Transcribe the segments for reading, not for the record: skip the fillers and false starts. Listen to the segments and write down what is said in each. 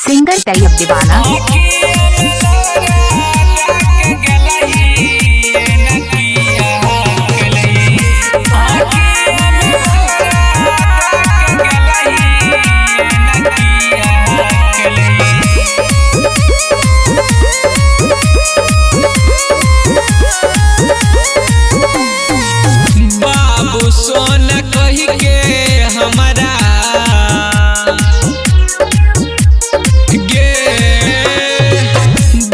Singer Tayyab दीवाना। बाबू सोना कही के हमारा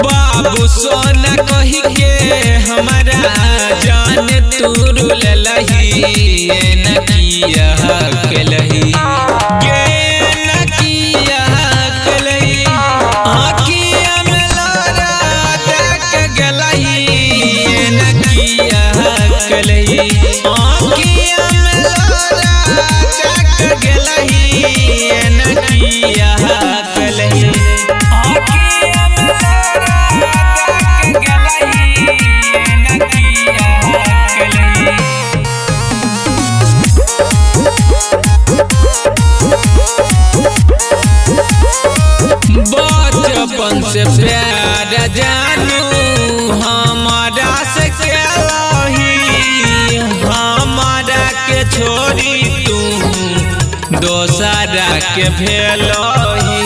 बाबू सोना कही के हमारा जान तू लही न किया कलही गे न किया कलही आँखिया में लारा देख गलही न किया कलही आँखिया में लारा देख गलही न किया कलही आँखिया में लारा देख गलही न किया कलही। बचपन से प्यार जानू हमारा से कहलही हमारा के छोड़ी तू दोसरा के भेलही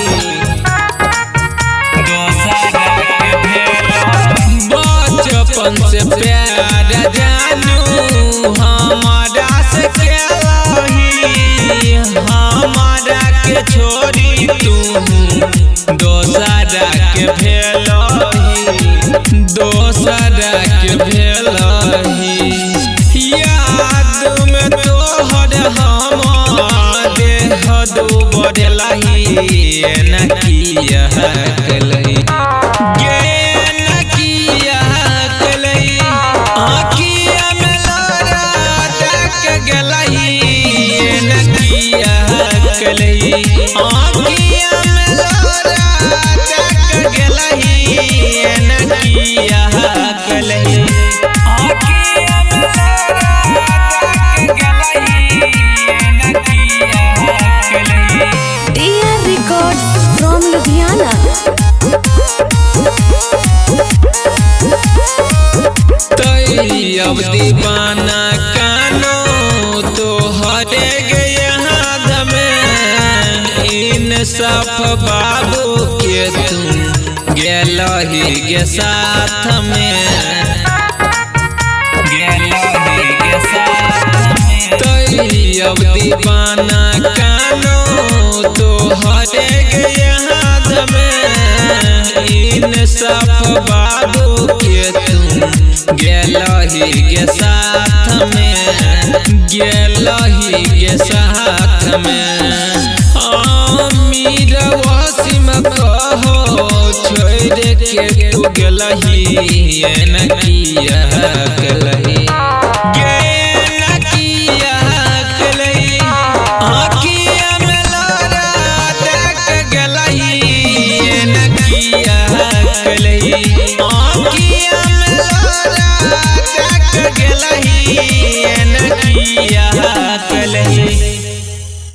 बचपन से प्यार जानू हमारा से कहलही हमारा के छोड़ी तू दोसरा के भेलही दोसरा के भेलही याद में तोहर हम देह दुबरलही न किया कलही गे न किया कलही आँखिया में लारा देख गलही न किया कलही आँखिया में लारा देख गलही न किया कलही आँखिया में लारा देख गलही न किया कलही। DR Records from Ludhiana। Tayyab दीवाना कानो तो हरे गया हाथ में इंसाफ बाबू के तुम गेलही के साथ में तैयब दीवाना कानो तो हरे गया हाथ में इंसाफ बाबू के तुम गेलही के साथ में गेलही के साथ में अमीर वासिम कहो छोड़ के तू गेलही न किया